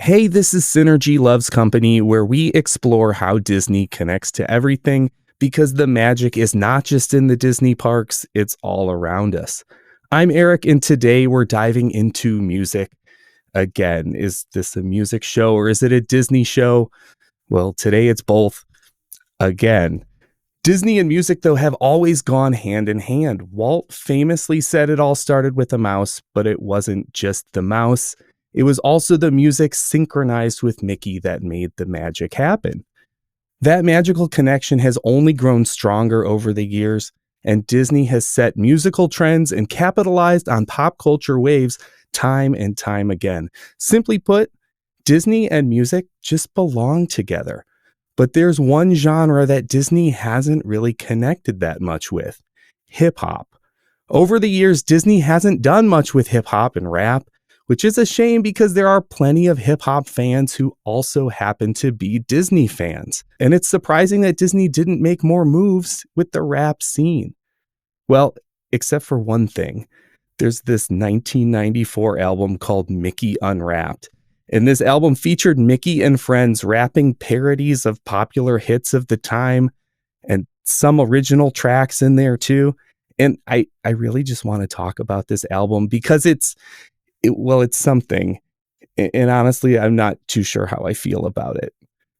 Hey, this is Synergy Loves Company, where we explore how Disney connects to everything because the magic is not just in the Disney parks, it's all around us. I'm Eric, and today we're diving into music. Again, is this a music show or is it a Disney show? Well, today it's both. Again, Disney and music, though, have always gone hand in hand. Walt famously said it all started with a mouse, but it wasn't just the mouse. It was also the music synchronized with Mickey that made the magic happen. That magical connection has only grown stronger over the years, and Disney has set musical trends and capitalized on pop culture waves time and time again. Simply put, Disney and music just belong together. But there's one genre that Disney hasn't really connected that much with: hip hop. Over the years, Disney hasn't done much with hip hop and rap, which is a shame because there are plenty of hip hop fans who also happen to be Disney fans. And it's surprising that Disney didn't make more moves with the rap scene. Well, except for one thing. There's this 1994 album called Mickey Unwrapped. And this album featured Mickey and friends rapping parodies of popular hits of the time and some original tracks in there too. And I really just want to talk about this album because it's something. And honestly, I'm not too sure how I feel about it.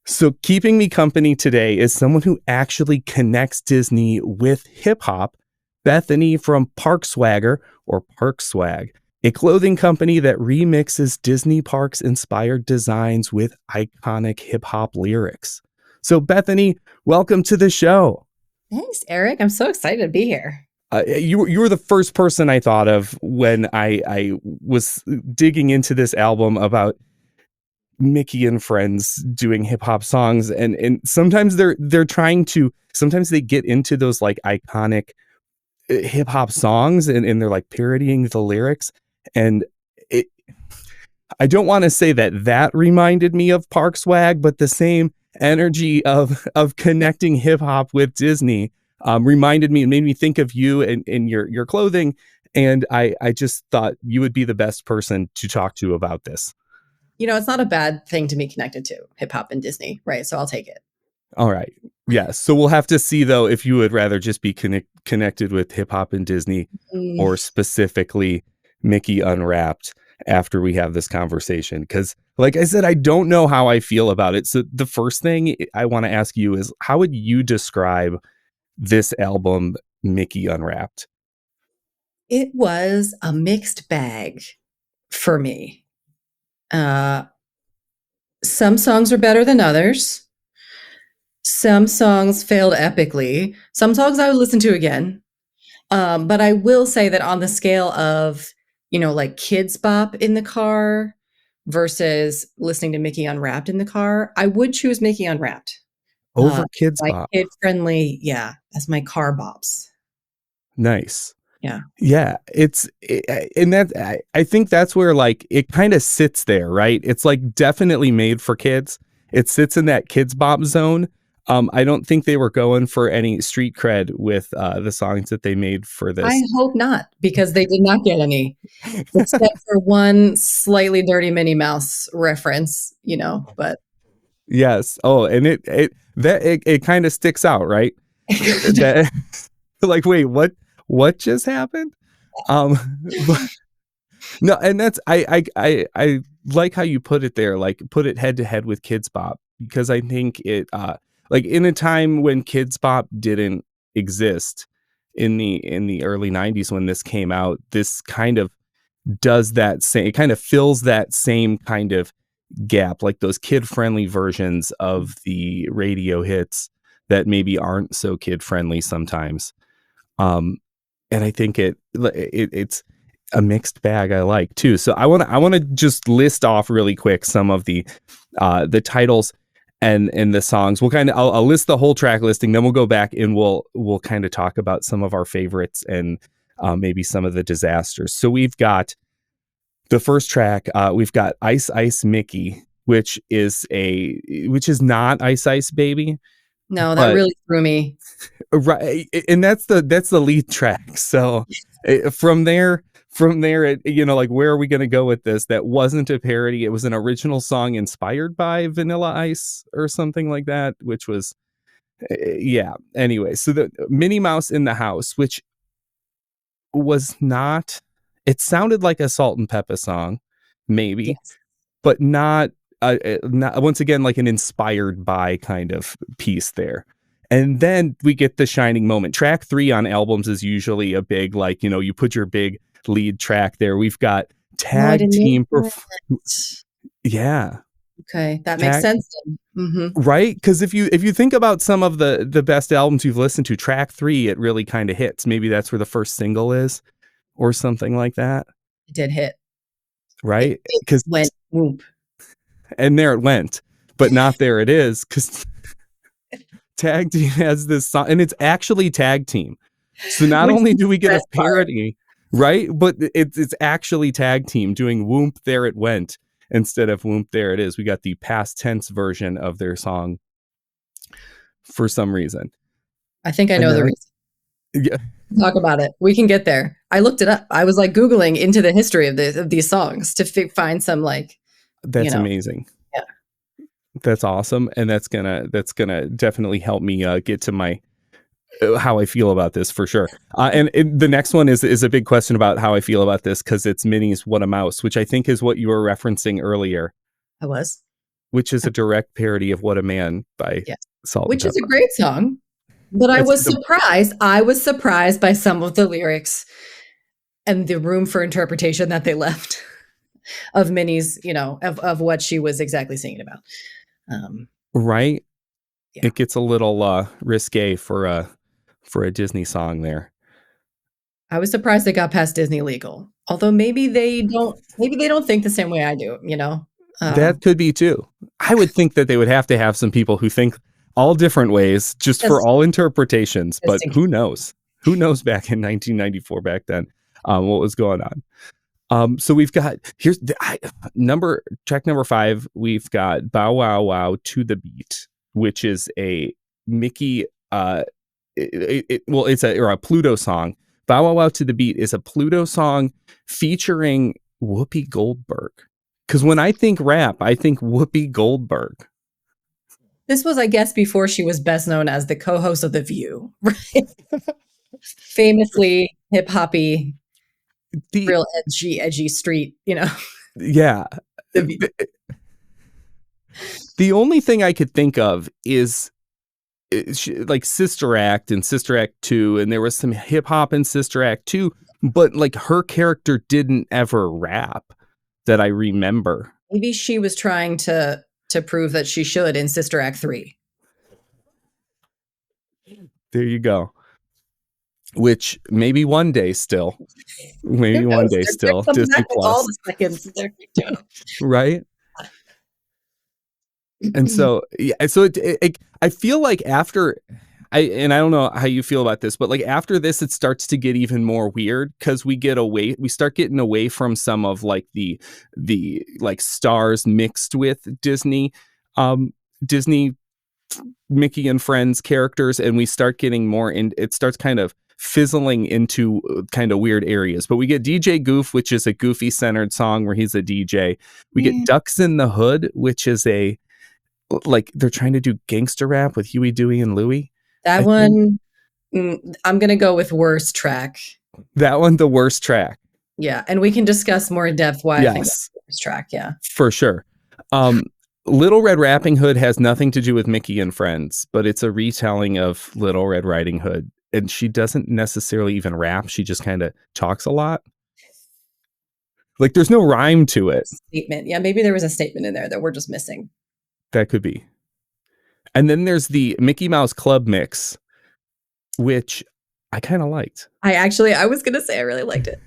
So keeping me company today is someone who actually connects Disney with hip hop, Bethany from Park Swagger, or Park Swag, a clothing company that remixes Disney parks inspired designs with iconic hip hop lyrics. So Bethany, welcome to the show. Thanks, Eric. I'm so excited to be here. You were the first person I thought of when I was digging into this album about Mickey and friends doing hip hop songs, and sometimes sometimes they get into those like iconic hip hop songs and they're like parodying the lyrics, and I don't want to say that reminded me of Park Swag, but the same energy of connecting hip hop with Disney reminded me and made me think of you and your clothing. And I just thought you would be the best person to talk to about this. You know, it's not a bad thing to be connected to hip hop and Disney, right? So I'll take it. All right. Yes. So we'll have to see, though, if you would rather just be connected with hip hop and Disney or specifically Mickey Unwrapped after we have this conversation. Because like I said, I don't know how I feel about it. So the first thing I want to ask you is, how would you describe this album, Mickey Unwrapped? It was a mixed bag for me. Some songs are better than others. Some songs failed epically. Some songs I would listen to again. But I will say that on the scale of, like Kids Bop in the car versus listening to Mickey Unwrapped in the car, I would choose Mickey Unwrapped. Over Kids Bop. Kid friendly, as my car bops. Nice. Yeah. Yeah. And I think that's where like it kind of sits there, right? It's like definitely made for kids. It sits in that Kids Bop zone. I don't think they were going for any street cred with the songs that they made for this. I hope not, because they did not get any, except for one slightly dirty Minnie Mouse reference, but. Yes. Oh, and it kind of sticks out, right? Like, wait, what just happened? But, no, and that's I like how you put it there, like put it head to head with Kids Bop, because I think it like in a time when Kids Bop didn't exist in the early 90s when this came out, this kind of does that same, it kind of fills that same kind of gap, like those kid friendly versions of the radio hits that maybe aren't so kid friendly sometimes. And I think it's a mixed bag I like too. So I want to just list off really quick some of the titles and the songs. I'll list the whole track listing, then we'll go back and we'll kind of talk about some of our favorites and maybe some of the disasters. So we've got the first track, we've got Ice Ice Mickey, which is not Ice Ice Baby. No, that really threw me. Right, and that's the lead track. So from there from there, like, where are we going to go with this? That wasn't a parody. It was an original song inspired by Vanilla Ice or something like that, which was, yeah. Anyway, so the Minnie Mouse in the House, which was not, it sounded like a Salt and Pepper song, maybe, Yes. but not once again, like an inspired by kind of piece there. And then we get the shining moment. Track 3 on albums is usually a big, like, you put your big lead track there. We've got tag team. Yeah. Okay. That makes sense. Mm-hmm. Right. Because if you think about some of the best albums you've listened to, track 3, it really kind of hits. Maybe that's where the first single is or something like that. It did hit. Right. Because went whoop. And there it went, but not there it is, because Tag Team has this song, and it's actually Tag Team. So not only do we get a parody, right, but it's actually Tag Team doing Whoop, There It Went instead of Whoop, There It Is. We got the past tense version of their song for some reason. I think I know the reason. Yeah. Talk about it. We can get there. I looked it up. I was like Googling into the history of these songs to find some, like, that's amazing. Yeah, that's awesome, and that's gonna definitely help me get to my how I feel about this for sure. And the next one is a big question about how I feel about this, because it's Minnie's "What a Mouse," which I think is what you were referencing earlier. I was, which is a direct parody of "What a Man" by Salt, which is a great song. But I was surprised. I was surprised by some of the lyrics and the room for interpretation that they left of Minnie's, of what she was exactly singing about. Right. Yeah. It gets a little risque for a Disney song there. I was surprised it got past Disney legal. Although maybe they don't think the same way I do, that could be too. I would think that they would have to have some people who think all different ways, just for all interpretations. But who knows? Who knows back in 1994, back then, what was going on? So we've got, here's track number 5. We've got Bow Wow Wow to the Beat, which is a Mickey, it's a Pluto song. Bow Wow Wow to the Beat is a Pluto song featuring Whoopi Goldberg. Because when I think rap, I think Whoopi Goldberg. This was, I guess, before she was best known as the co-host of The View, right? Famously hip-hoppy, real edgy street, Yeah. The only thing I could think of is like Sister Act and Sister Act 2, and there was some hip-hop in Sister Act 2, but like her character didn't ever rap that I remember. Maybe she was trying to prove that she should in Sister Act 3. There you go. Which maybe one day still. Maybe one day still. Disney Plus. All the seconds there. Right? And so, yeah, so I feel like after, I don't know how you feel about this, but like after this, it starts to get even more weird, because we start getting away from some of like the like stars mixed with Disney Mickey and Friends characters, and we start getting more in, it starts kind of fizzling into kind of weird areas. But we get DJ Goof, which is a Goofy centered song where he's a DJ. We get Ducks in the Hood, which is like they're trying to do gangster rap with Huey, Dewey, and Louie. That one, I'm going to go with worst track. That one, the worst track. Yeah, and we can discuss more in depth why I think that's the worst track, yeah. For sure. Little Red Rapping Hood has nothing to do with Mickey and Friends, but it's a retelling of Little Red Riding Hood. And she doesn't necessarily even rap. She just kind of talks a lot. Like there's no rhyme to it. Statement. Yeah, maybe there was a statement in there that we're just missing. That could be. And then there's the Mickey Mouse Club mix, which I kind of liked. I was going to say I really liked it.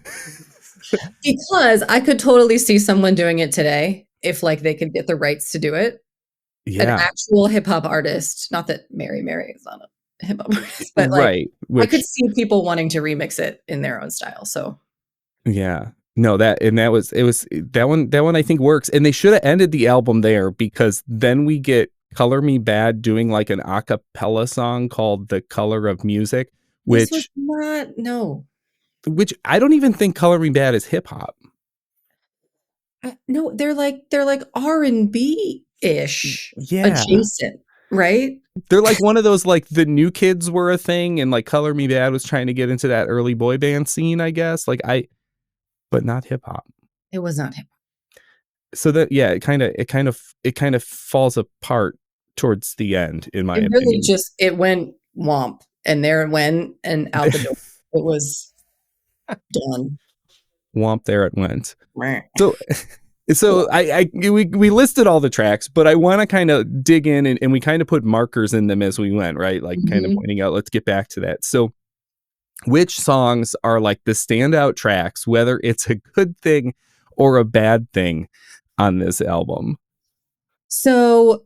Because I could totally see someone doing it today if like they could get the rights to do it. Yeah. An actual hip hop artist, not that Mary is not a hip hop artist, but like right, I could see people wanting to remix it in their own style. So yeah. No, that one I think works. And they should have ended the album there, because then we get Color Me Bad doing like an a cappella song called The Color of Music, which this was not, no. which I don't even think Color Me Bad is hip hop. No, they're like R&B ish Yeah. adjacent, right? They're like one of those, like the New Kids were a thing and like Color Me Bad was trying to get into that early boy band scene, I guess. But not hip hop. It was not him. So that, yeah, it kind of falls apart towards the end, in my It really opinion. just it went womp, and there it went, and out the door. It was done. Womp, there it went. Meh. So we listed all the tracks, but I want to kind of dig in and we kind of put markers in them as we went, right? Like kind of Mhm. pointing out, let's get back to that. So which songs are like the standout tracks, whether it's a good thing or a bad thing on this album? So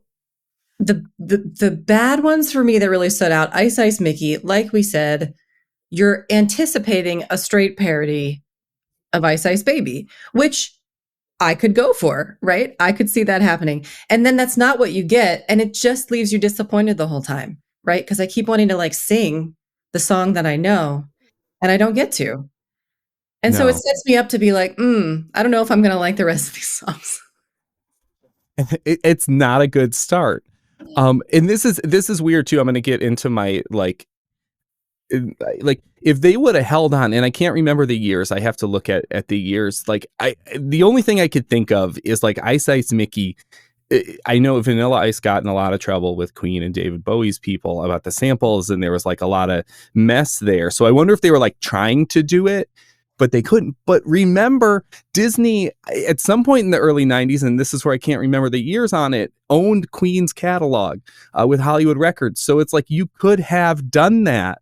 the bad ones for me that really stood out, Ice Ice Mickey, like we said, you're anticipating a straight parody of Ice Ice Baby, which I could go for, right? I could see that happening. And then that's not what you get. And it just leaves you disappointed the whole time, right? Because I keep wanting to like sing the song that I know and I don't get to. And so it No. sets me up to be like, I don't know if I'm going to like the rest of these songs. It's not a good start. And this is weird too. I'm going to get into my like if they would have held on, and I can't remember the years, I have to look at the years. Like the only thing I could think of is like Ice Ice Mickey. I know Vanilla Ice got in a lot of trouble with Queen and David Bowie's people about the samples, and there was like a lot of mess there. So I wonder if they were like trying to do it, but they couldn't. But remember, Disney at some point in the early 90s, and this is where I can't remember the years on it, owned Queen's catalog with Hollywood Records. So it's like you could have done that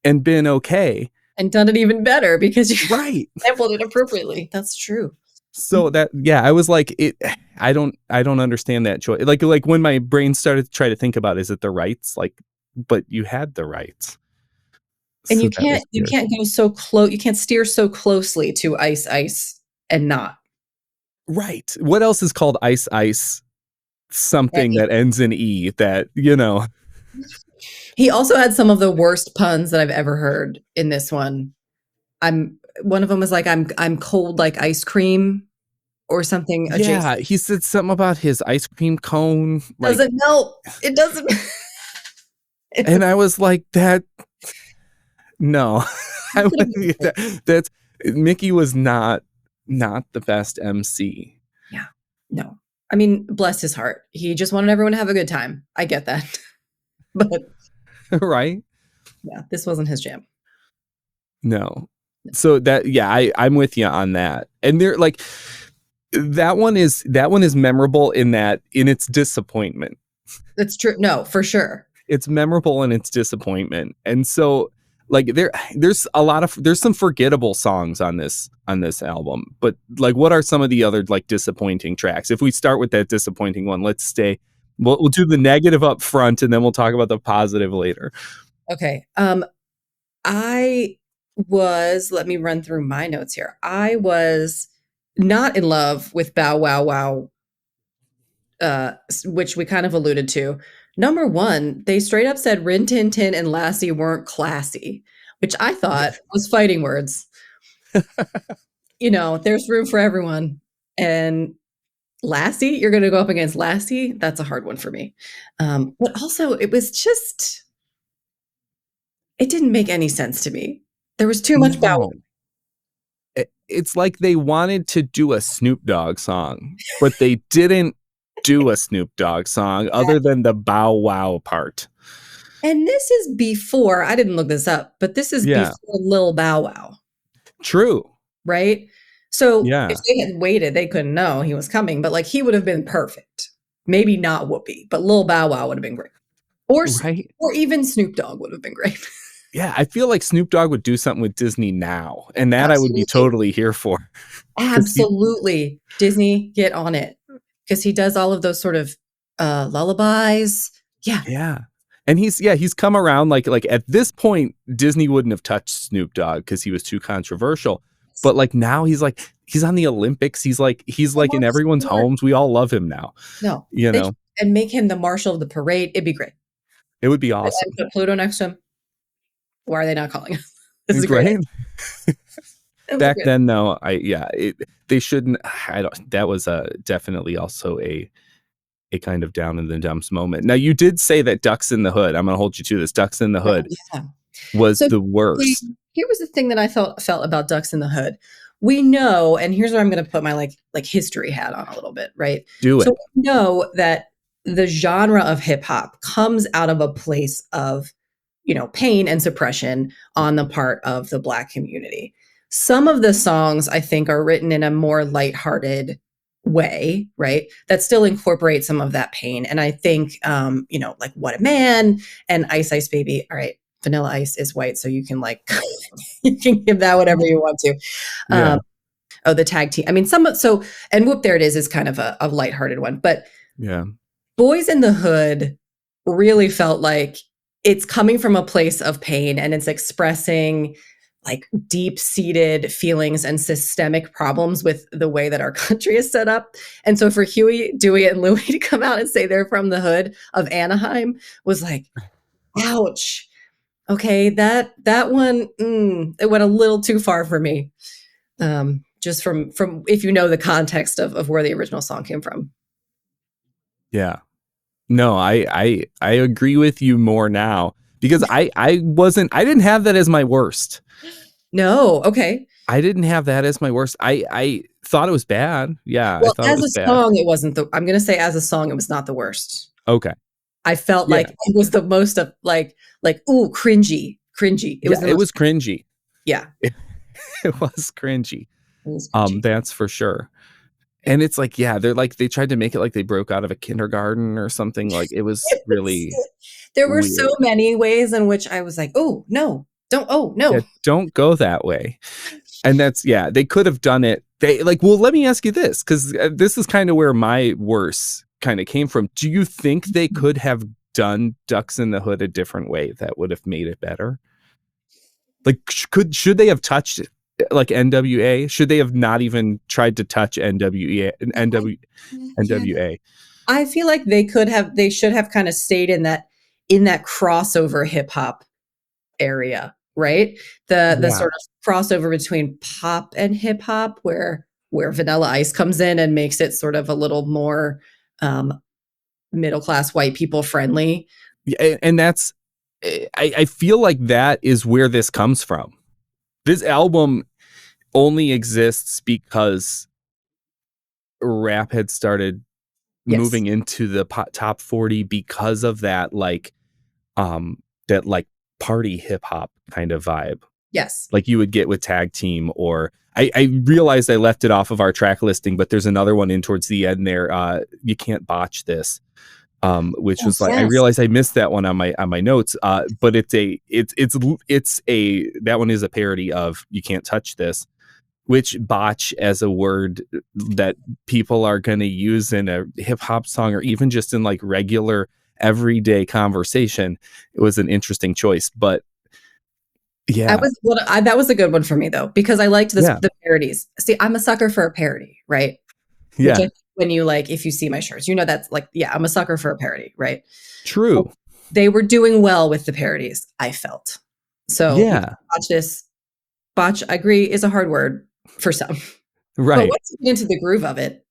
and been okay. And done it even better because you Right. sampled it appropriately. That's true. So that, yeah, I was like, I don't understand that choice. Like when my brain started to try to think about, is it the rights? Like, but you had the rights. And So that was you weird. can't go so close, you can't steer so closely to Ice Ice and not. Right. What else is called Ice Ice? Something Right. that ends in E that, you know. He also had some of the worst puns that I've ever heard in this one. One of them was like, I'm cold like ice cream or something Yeah, adjacent. he said something about his ice cream cone. Like, Doesn't melt. It doesn't. and I was like, that, no. That's Mickey was not the best MC. Yeah. No. I mean, bless his heart. He just wanted everyone to have a good time. I get that. But Right? yeah, this wasn't his jam. No. So that, yeah, I'm with you on that. And they're like, that one is memorable in its disappointment. That's true. No, for sure. It's memorable in its disappointment. And so like there's some forgettable songs on this album, but like what are some of the other like disappointing tracks? If we start with that disappointing one, we'll do the negative up front and then we'll talk about the positive later. Okay. Let me run through my notes here. I was not in love with Bow Wow Wow, which we kind of alluded to. Number one, they straight up said Rin Tin Tin and Lassie weren't classy, which I thought was fighting words. There's room for everyone. And Lassie, you're going to go up against Lassie? That's a hard one for me. But also, it didn't make any sense to me. There was too much Bow Wow. It's like they wanted to do a Snoop Dogg song, but they didn't do a Snoop Dogg song other than the Bow Wow part. And this is before, I didn't look this up, but this is before Lil Bow Wow. True. Right? So yeah. If they had waited, they couldn't know he was coming, but like he would have been perfect. Maybe not Whoopi, but Lil Bow Wow would have been great. Or even Snoop Dogg would have been great. Yeah, I feel like Snoop Dogg would do something with Disney now, and that Absolutely. I would be totally here for. Absolutely. Disney, get on it. Because he does all of those sort of lullabies. Yeah. Yeah. And he's come around like at this point, Disney wouldn't have touched Snoop Dogg because he was too controversial. But like now he's on the Olympics. He's like in everyone's homes. We all love him now. No. And make him the marshal of the parade. It'd be great. It would be awesome. And put Pluto next to him. Why are they not calling us? This is a great. Right? Back then, though, they shouldn't. I don't. That was definitely also a kind of down in the dumps moment. Now, you did say that Ducks in the Hood. I'm going to hold you to this. Ducks in the Hood was the worst. Here was the thing that I felt about Ducks in the Hood. We know, and here's where I'm going to put my like history hat on a little bit, right? Do it. So we know that the genre of hip hop comes out of a place of, pain and suppression on the part of the Black community. Some of the songs, I think, are written in a more lighthearted way, right? That still incorporates some of that pain. And I think, like What a Man and Ice Ice Baby. All right, Vanilla Ice is white, so you can you can give that whatever you want to. Yeah. The tag team. I mean, and Whoop, There It is kind of a lighthearted one. But yeah, Boys in the Hood really felt like it's coming from a place of pain and it's expressing like deep-seated feelings and systemic problems with the way that our country is set up. And so for Huey, Dewey, and Louie to come out and say they're from the hood of Anaheim was like, ouch. Okay, that one, it went a little too far for me. Just from if you know the context of where the original song came from. Yeah. No, I agree with you more now because I didn't have that as my worst. No, okay. I didn't have that as my worst. I thought it was bad. Yeah. Well, I thought as it was a song, it wasn't I'm going to say as a song, it was not the worst. Okay. I felt like it was the most of like, ooh, cringy. It was cringy. Yeah. It was cringy. That's for sure. And it's like, they're like, they tried to make it like they broke out of a kindergarten or something. Like it was really. There were so many ways in which I was like, oh, no, don't go that way. And that's, they could have done it. Let me ask you this, because this is kind of where my worst kind of came from. Do you think they could have done Ducks in the Hood a different way that would have made it better? Like, should they have touched it? Like NWA, should they have not even tried to touch NWA? I feel like they should have kind of stayed in that crossover hip hop area, right? The sort of crossover between pop and hip hop where Vanilla Ice comes in and makes it sort of a little more middle class white people friendly. Yeah, and that's I feel like that is where this comes from. This album only exists because rap had started moving into the top 40 because of that, party hip hop kind of vibe. Yes. Like you would get with Tag Team, or I realized I left it off of our track listing, but there's another one in towards the end there. You Can't Botch This. Which was I realized I missed that one on my notes. But that one is a parody of You Can't Touch This, which botch as a word that people are going to use in a hip hop song or even just in like regular everyday conversation. It was an interesting choice, but that was a good one for me though, because I liked the parodies. See, I'm a sucker for a parody, right? Yeah. When you if you see my shirts, that's I'm a sucker for a parody, right? True. So they were doing well with the parodies, I felt. So Botch This. Botch, I agree, is a hard word for some. Right. But once you get into the groove of it.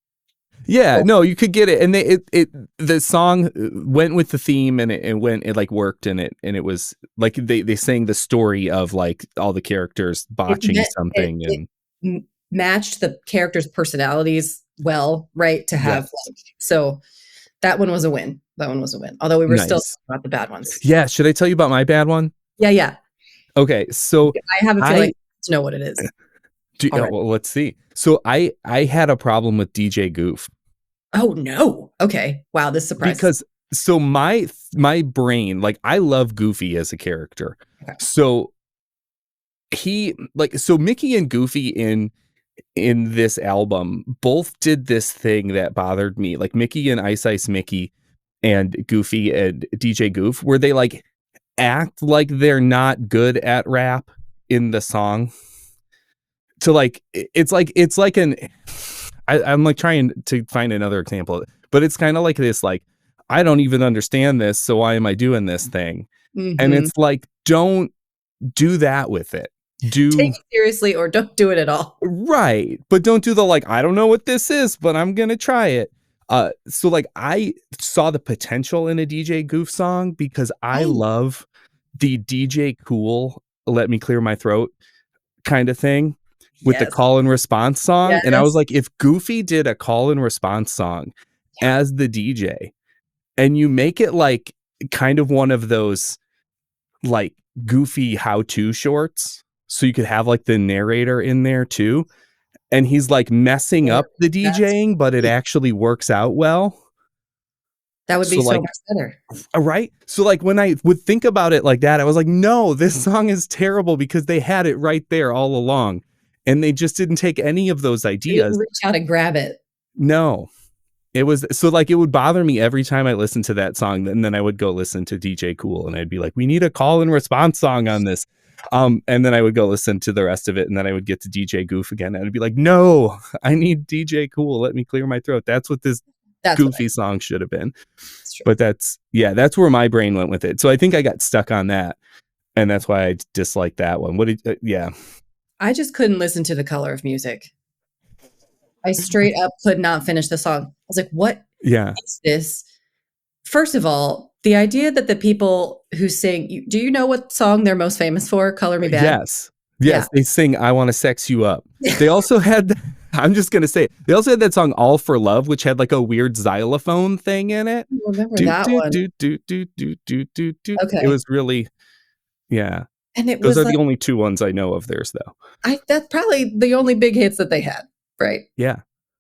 Yeah, no, you could get it. And the song went with the theme and it worked, and it was like they sang the story of like all the characters botching something and matched the characters' personalities well, right? To have so that one was a win. Although we were still about the bad ones. Yeah. Should I tell you about my bad one? Yeah. Okay. So I have a feeling to know what it is. Well, let's see. So I had a problem with DJ Goof. Oh no. Okay. Wow. This surprised because so my brain, like I love Goofy as a character. Okay. So Mickey and Goofy in this album both did this thing that bothered me, like Mickey and Ice Ice Mickey and Goofy and DJ Goof, where they like act like they're not good at rap in the song. To I'm like trying to find another example, but it's kind of like this, like, I don't even understand this, so why am I doing this thing? Mm-hmm. And it's like, don't do that with it. do Take it seriously or don't do it at all. right, but don't do the like, I don't know what this is, but I'm gonna try it. So like I saw the potential in a DJ Goof song because I Right. love the DJ Cool Let Me Clear My Throat kind of thing with the Yes. call and response song. And I was Yes. like, if Goofy did a call and response song Yeah. as the DJ and you make it like kind of one of those like goofy how-to shorts, so you could have like the narrator in there too. And he's like messing up the DJing, but it actually works out well. That would be So so like, much better. right? So like when I would think about it like that, I was like, no, this song is terrible because they had it right there all along. And they just didn't take any of those They ideas. didn't reach out and grab it. No. It was so like it would bother me every time I listened to that song. And then I would go listen to DJ Cool and I'd be like, we need a call and response song on this. And then I would go listen to the rest of it. And then I would get to DJ Goof again. And I'd be like, no, I need DJ Cool. Let me clear my throat. That's what this goofy song should have been. But that's where my brain went with it. So I think I got stuck on that. And that's why I disliked that one. What did, yeah. I just couldn't listen to The Color of Music. I straight up could not finish the song. I was like, what is this? First of all, the idea that the people who sing, do you know what song they're most famous for? Color Me Bad? Yes. Yeah. They sing I Want to Sex You Up. They also had, I'm just going to say, they also had that song All for Love, which had like a weird xylophone thing in it. I remember that one. Okay. It was really, yeah. And those are the only two ones I know of theirs, though. That's probably the only big hits that they had. Right. Yeah.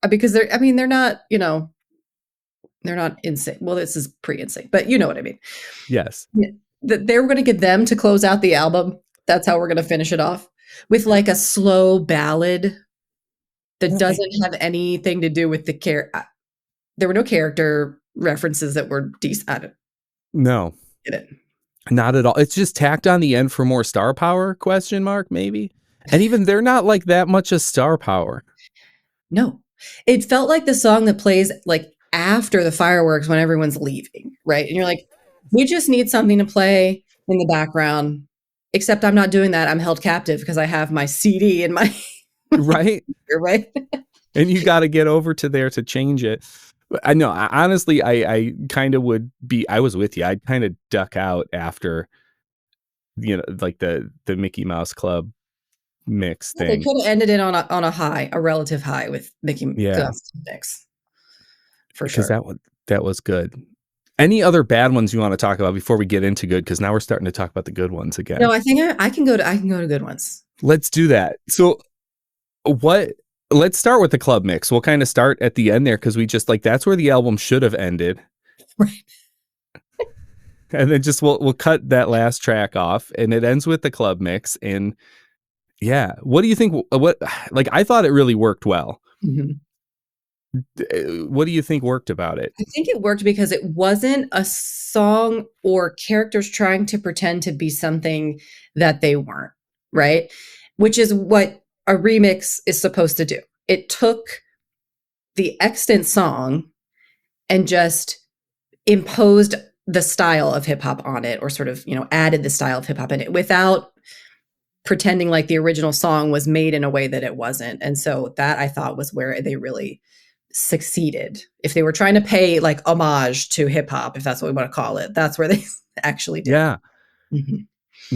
Because they're not, they're not insane. Well, this is pre-insane, but you know what I mean. Yes. They were going to get them to close out the album. That's how we're going to finish it off with like a slow ballad that doesn't have anything to do with the character. There were no character references that were decent. No. Not at all. It's just tacked on the end for more star power, ? Maybe. And even they're not like that much a star power. No, it felt like the song that plays like after the fireworks when everyone's leaving, right? And you're like, we just need something to play in the background, except I'm not doing that. I'm held captive because I have my CD in my right. You're right. And you got to get over to there to change it. I know. Honestly, I kind of would be. I was with you. I'd kind of duck out after, like the Mickey Mouse Club mix thing. They could have ended it on a high, a relative high with Mickey Mouse mix. For sure. Because that was good. Any other bad ones you want to talk about before we get into good? Because now we're starting to talk about the good ones again. No, I think I can go to good ones. Let's do that. So let's start with the club mix. We'll kind of start at the end there because we just that's where the album should have ended. Right. And then just we'll cut that last track off and it ends with the club mix. And yeah, what do you think? I thought it really worked well. Mm-hmm. What do you think worked about it? I think it worked because it wasn't a song or characters trying to pretend to be something that they weren't, right? Which is what a remix is supposed to do. It took the extant song and just imposed the style of hip hop on it, or sort of, added the style of hip hop in it without pretending like the original song was made in a way that it wasn't. And so that I thought was where they really succeeded. If they were trying to pay like homage to hip hop, if that's what we want to call it, that's where they actually did. Yeah. Mm-hmm.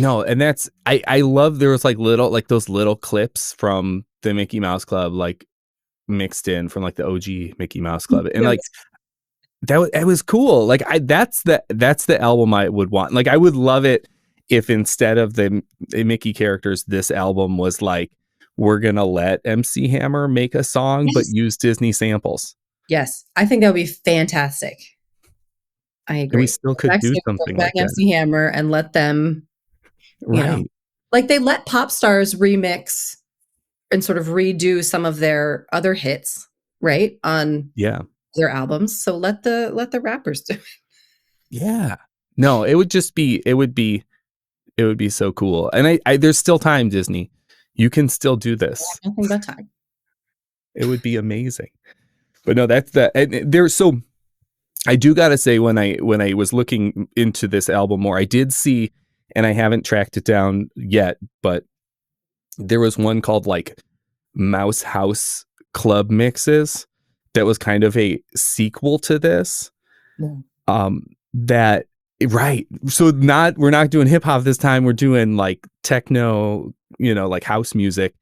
No, and that's I love there was those little clips from the Mickey Mouse Club mixed in from the OG Mickey Mouse Club. And it was cool. That's the album I would want. I would love it if instead of the Mickey characters, this album was we're going to let MC Hammer make a song, but use Disney samples. Yes. I think that would be fantastic. I agree. And we still could do something like that. MC Hammer and let them, they let pop stars remix and sort of redo some of their other hits, right? On their albums. So let the rappers do it. Yeah. No, it would be so cool. And I there's still time, Disney. You can still do this. Nothing but time. It would be amazing. But no, so I do got to say when I was looking into this album more, I did see, and I haven't tracked it down yet, but there was one called like Mouse House Club Mixes that was kind of a sequel to this. No. That right. So we're not doing hip hop this time. We're doing like techno, like house music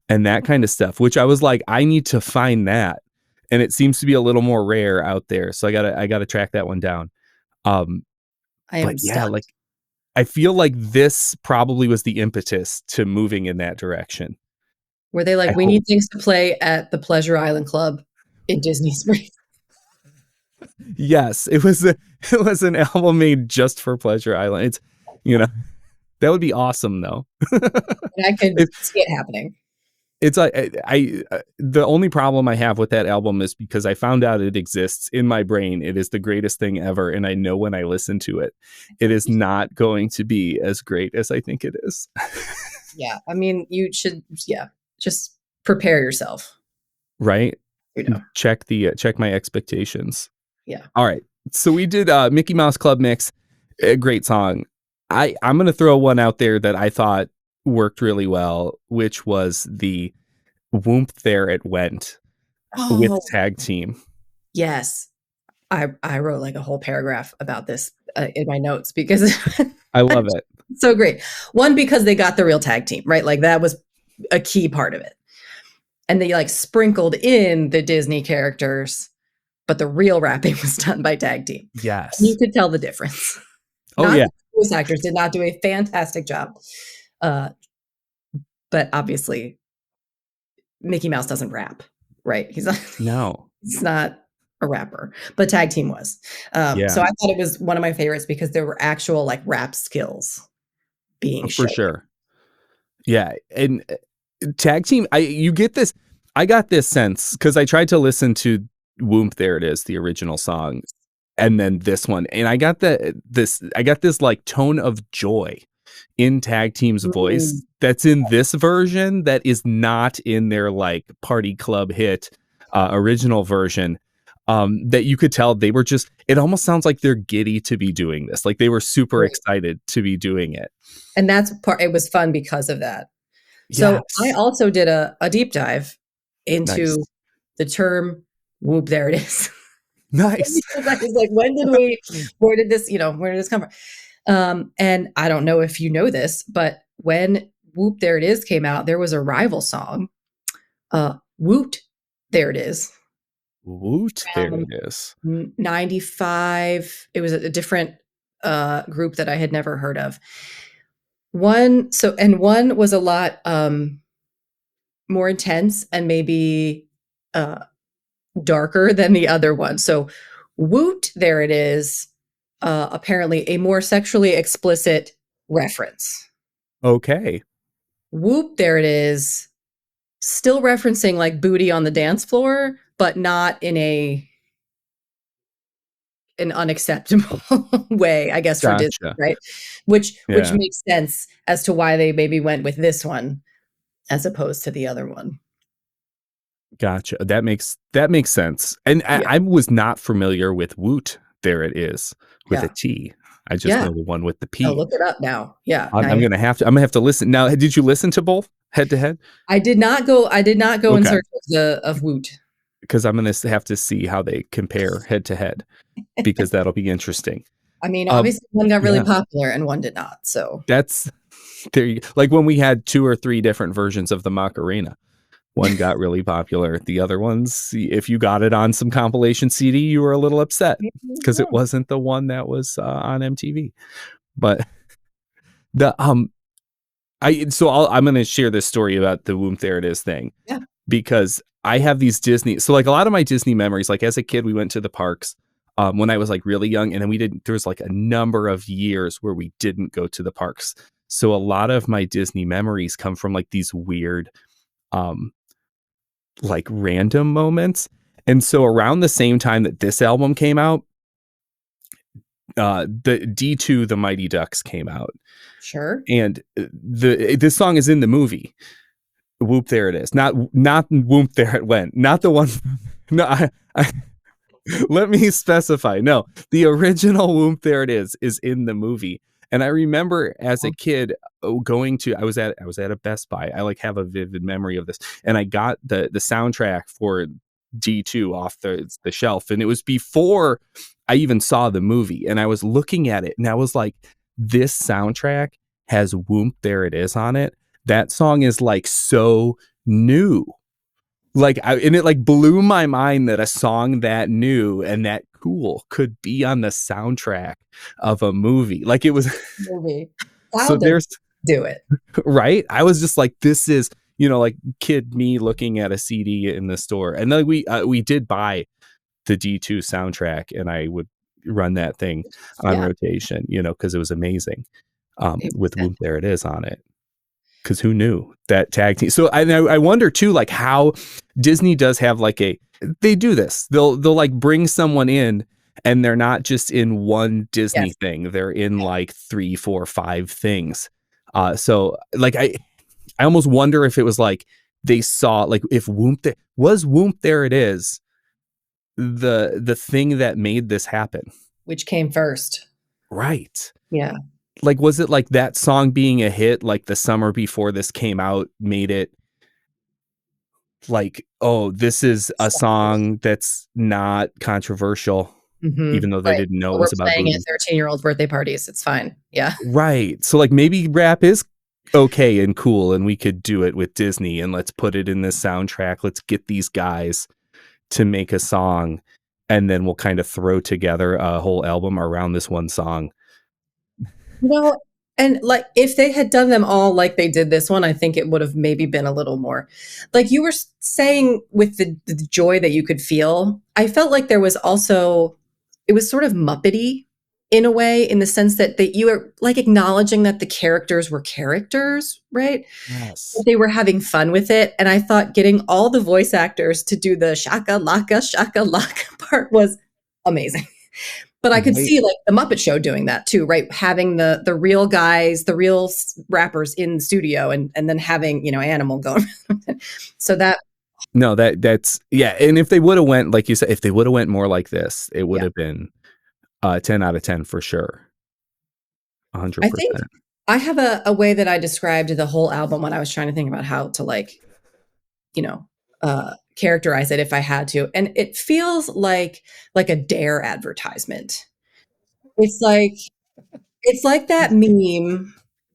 and that kind of stuff, which I was like, I need to find that. And it seems to be a little more rare out there. So I gotta track that one down. I am But yeah, stunned. like I feel like this probably was the impetus to moving in that direction. Were they I like, we hope. need things to play at the Pleasure Island Club in Disney Springs? Yes, it was an album made just for Pleasure Island. It's that would be awesome though. And I could It- see it happening. It's like the only problem I have with that album is because I found out it exists in my brain. It is the greatest thing ever, and I know when I listen to it, it is not going to be as great as I think it is. Yeah. I mean, you should, just prepare yourself. Right? You know. Check my expectations. Yeah. All right. So we did Mickey Mouse Club Mix. A great song. I'm going to throw one out there that I thought worked really well, which was the Whoomp There It Went with Tag Team. Yes. I wrote like a whole paragraph about this in my notes because I love it. So great. One, because they got the real tag team, right? Like that was a key part of it. And they like sprinkled in the Disney characters, but the real rapping was done by tag team. Yes. And you could tell the difference. Yeah. Voice actors did not do a fantastic job. But obviously Mickey Mouse doesn't rap, right? He's not a rapper, but tag team was. So I thought it was one of my favorites because there were actual like rap skills being shown. For sure. Yeah. And tag team, I got this sense because I tried to listen to Whoomp There It Is, the original song, and then this one, and I got this like tone of joy in tag team's voice that's in this version that is not in their like party club hit original version. That you could tell they were just, it almost sounds like they're giddy to be doing this. Like they were super excited to be doing it. And it was fun because of that. So yes. I also did a deep dive into the term "whoop there it is." Nice. I was like, where did this come from? And I don't know if you know this, but when "Whoop There It Is" came out, there was a rival song, "Woot There It Is." Woot There It Is. 95. It was a different group that I had never heard of. One was a lot more intense and maybe darker than the other one. So Woot There It Is, apparently a more sexually explicit reference. Okay. Whoop There It Is, still referencing like booty on the dance floor, but not in an unacceptable way, I guess, for Disney, right? Which makes sense as to why they maybe went with this one as opposed to the other one. Gotcha. That makes sense. And I was not familiar with Woot There It Is with a T. I just know the one with the P. I'll look it up now. Yeah. I'm gonna have to listen. Now, did you listen to both head to head? I did not go in search of Woot. Because I'm going to have to see how they compare head to head, because that'll be interesting. I mean, obviously one got really popular and one did not. So that's there. Like when we had 2 or 3 different versions of the Macarena, one got really popular. The other ones, if you got it on some compilation CD, you were a little upset because it wasn't the one that was on MTV. But I'm going to share this story about the Whoomp There It Is thing. Yeah. Because I have these Disney, so like a lot of my Disney memories, like as a kid, we went to the parks when I was like really young, and then there was like a number of years where we didn't go to the parks. So a lot of my Disney memories come from like these weird, like random moments. And so around the same time that this album came out, the D2, The Mighty Ducks came out. Sure. And this song is in the movie. Whoop There It Is, not Whoop There It Went, not the one. No, let me specify. No, the original Whoop There It Is in the movie, And I remember as a kid going to, I was at a Best Buy. I like have a vivid memory of this. And I got the soundtrack for D2 off the shelf. And it was before I even saw the movie. And I was looking at it and I was like, this soundtrack has Whoomp There It Is on it. That song is like so new. Like, and it like blew my mind that a song that new and that cool could be on the soundtrack of a movie. Like it was movie. So there's do it. Right. I was just like, this is, like kid me looking at a CD in the store. And then we did buy the D2 soundtrack and I would run that thing on rotation, because it was amazing. With Whoop There It Is on it. Because who knew that tag team? So I wonder too, like how Disney does have like they do this. They'll like bring someone in and they're not just in one Disney thing. They're in like 3, 4, 5 things. So like I almost wonder if it was like they saw like if Whoop There It Is the thing that made this happen. Which came first. Right. Yeah. Like, was it like that song being a hit, like the summer before this came out, made it like, oh, this is a song that's not controversial, even though they didn't know it was about playing boobies. at 13-year-old birthday parties. It's fine. Yeah. Right. So like maybe rap is okay and cool and we could do it with Disney and let's put it in this soundtrack. Let's get these guys to make a song and then we'll kind of throw together a whole album around this one song. And like if they had done them all like they did this one, I think it would have maybe been a little more like you were saying with the joy that you could feel. I felt like there was also, it was sort of Muppety in a way, in the sense that you were like acknowledging that the characters were characters, right? Yes. They were having fun with it. And I thought getting all the voice actors to do the shaka laka part was amazing. But I could see like the Muppet Show doing that too, right? Having the real guys, the real rappers in the studio and then having, Animal going. So that's, yeah. And if they would have went, like you said, if they would have went more like this, it would have been 10 out of 10 for sure. 100%. I think I have a way that I described the whole album when I was trying to think about how to like, characterize it if I had to. And it feels like a Dare advertisement. It's like that meme,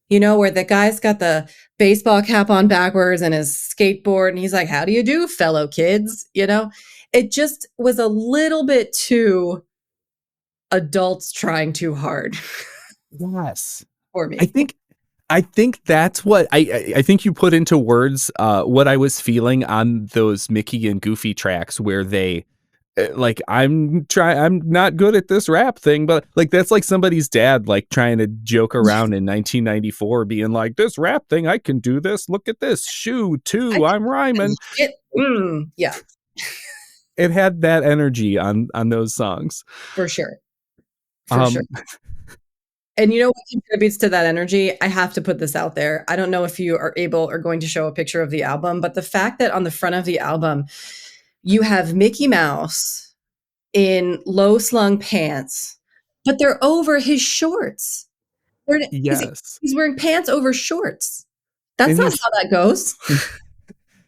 where the guy's got the baseball cap on backwards and his skateboard and he's like, how do you do, fellow kids? It just was a little bit too adults trying too hard. Yes. For me. I think that's what I think you put into words what I was feeling on those Mickey and Goofy tracks where they like I'm not good at this rap thing, but like that's like somebody's dad like trying to joke around in 1994 being like, this rap thing, I can do this, look at this shoe too, I'm rhyming. Yeah. It had that energy on those songs. For sure. For sure. And what contributes to that energy? I have to put this out there. I don't know if you are able or going to show a picture of the album, but the fact that on the front of the album, you have Mickey Mouse in low slung pants, but they're over his shorts. Yes. He's wearing pants over shorts. That's not how that goes.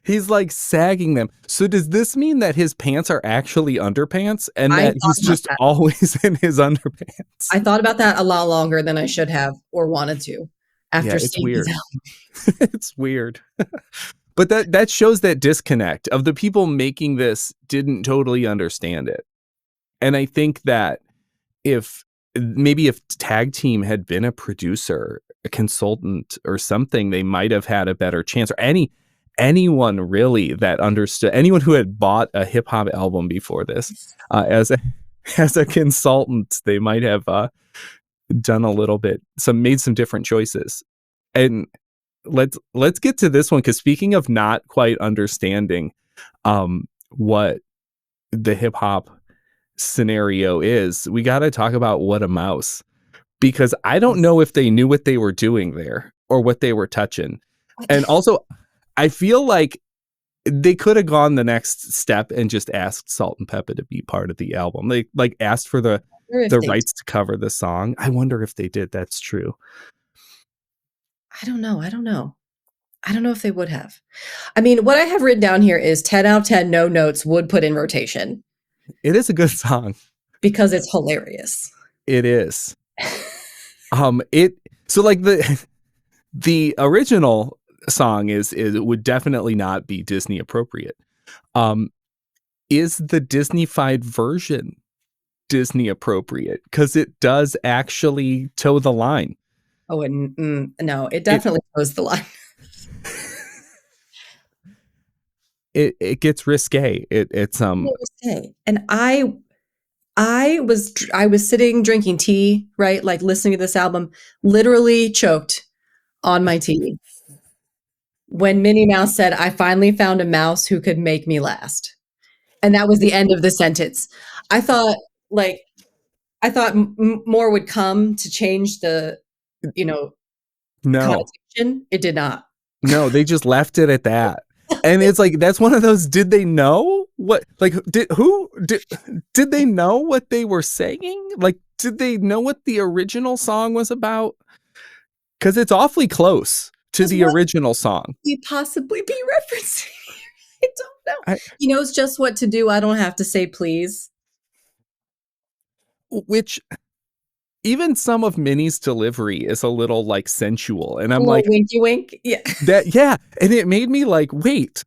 He's like sagging them. So does this mean that his pants are actually underpants and that he's just always in his underpants? I thought about that a lot longer than I should have or wanted to after seeing weird. It's weird. But that shows that disconnect of the people making this didn't totally understand it. And I think that if Tag Team had been a producer, a consultant or something, they might have had a better chance, or anyone really that understood, anyone who had bought a hip hop album before this as a consultant, they might have done a little bit, made some different choices. And let's get to this one, because speaking of not quite understanding what the hip hop scenario is, we got to talk about What a Mouse, because I don't know if they knew what they were doing there or what they were touching. And also, I feel like they could have gone the next step and just asked Salt and Pepper to be part of the album. They like asked for the Or if the they, rights to cover the song. I wonder if they did. That's true. I don't know. I don't know. I don't know if they would have. I mean, what I have written down here is 10 out of 10 no notes would put in rotation It is a good song. because it's hilarious. It is. It so like the original song is it would definitely not be Disney appropriate. Is the Disney-fied version Disney appropriate? Because it does actually toe the line. Oh, and no, it definitely goes the line. It gets risque. It's risque. And I was sitting drinking tea, right? Like listening to this album, literally choked on my tea when Minnie Mouse said, "I finally found a mouse who could make me last." And that was the end of the sentence. I thought more would come to change the, no connotation. It did not. No, they just left it at that. And it's like, that's one of those, did they know what, like, did they know what they were saying? Like, did they know what the original song was about? Because it's awfully close to the original song. We possibly be referencing? I don't know. He knows just what to do. I don't have to say please. Which, even some of Minnie's delivery is a little like sensual, and I'm like, winky wink, yeah. And it made me like, wait,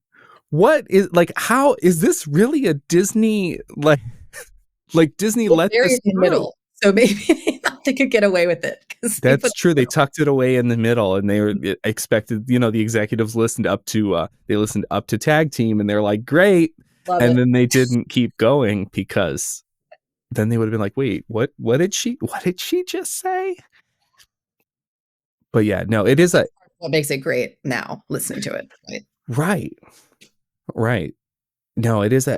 what is like? How is this really a Disney like Disney let this in the middle? So maybe they thought they could get away with it. That's true. They tucked it away in the middle, and they were expected. The executives listened up to Tag Team, and they're like, great, and then they didn't keep going because. Then they would have been like, wait, what did she just say? But yeah, no, it is what makes it great now listening to it. Right. No, it is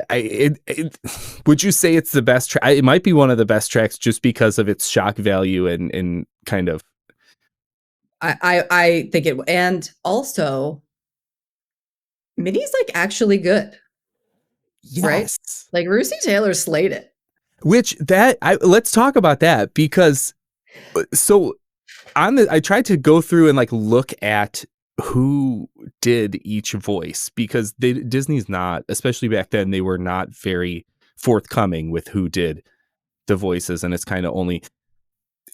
would you say it's the best track? It might be one of the best tracks just because of its shock value and kind of. I think it, and also Minnie's like actually good. Yes. Right? Like Russi Taylor slayed it. Which let's talk about that, because so I tried to go through and like look at who did each voice, because Disney's not, especially back then, they were not very forthcoming with who did the voices, and it's kind of only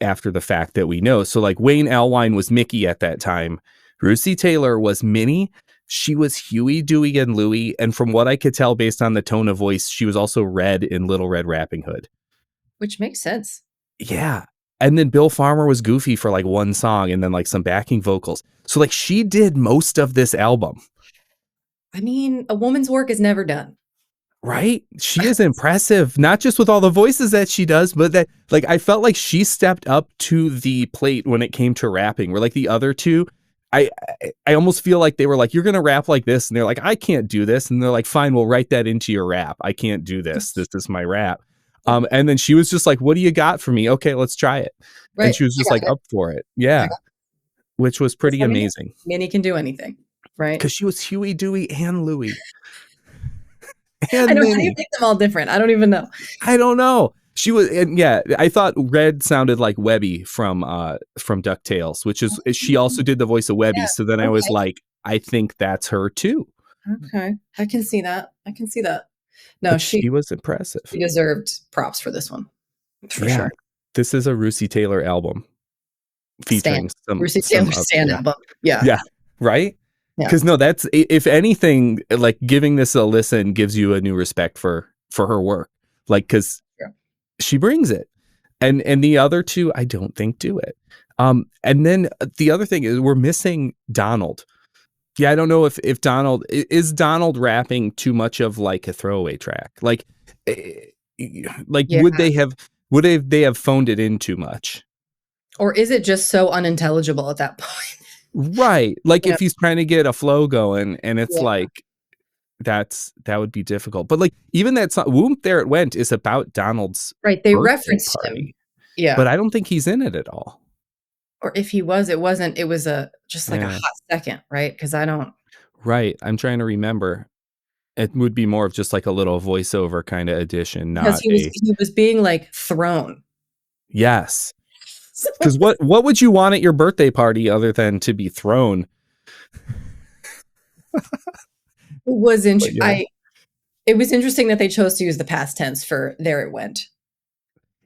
after the fact that we know. So like Wayne Allwine was Mickey at that time. Russi Taylor was Minnie. She was Huey, Dewey, and Louie. And from what I could tell based on the tone of voice, she was also Red in Little Red Rapping Hood. Which makes sense. Yeah. And then Bill Farmer was Goofy for like one song and then like some backing vocals. So like she did most of this album. I mean, a woman's work is never done. Right? She is impressive, not just with all the voices that she does, but that like I felt like she stepped up to the plate when it came to rapping, where like the other two, I almost feel like they were like, you're going to rap like this. And they're like, I can't do this. And they're like, fine, we'll write that into your rap. I can't do this. This is my rap. And then she was just like, what do you got for me? Okay, let's try it. Right. And she was just like up for it. Yeah. Which was pretty amazing. Minnie can do anything. Right. Because she was Huey, Dewey, and Louie. And I know, how do you make them all different? I don't even know. I don't know. She was, and yeah, I thought Red sounded like Webby from DuckTales, which is, she also did the voice of Webby. Yeah, so then I was like, I think that's her too. Okay. I can see that. No, she was impressive. She deserved props for this one. For sure. This is a Russi Taylor album featuring Russi Taylor Stan album. Yeah. Yeah. Right? Because no, that's, if anything, like giving this a listen gives you a new respect for her work. Like, because she brings it. And the other two, I don't think do it. And then the other thing is we're missing Donald. Yeah, I don't know if Donald is rapping too much of like a throwaway track. Like would they have phoned it in too much? Or is it just so unintelligible at that point? Right. Like if he's trying to get a flow going and it's like that would be difficult. But like even that song, Whoomp There It Went, is about Donald's they referenced him. Yeah. But I don't think he's in it at all. Or if he was, it wasn't, it was just like a hot second, right? Because I don't. Right. I'm trying to remember. It would be more of just like a little voiceover kind of addition. Because he was being like thrown. Yes. So Because what would you want at your birthday party other than to be thrown? it was But yeah. it was interesting that they chose to use the past tense for there it went.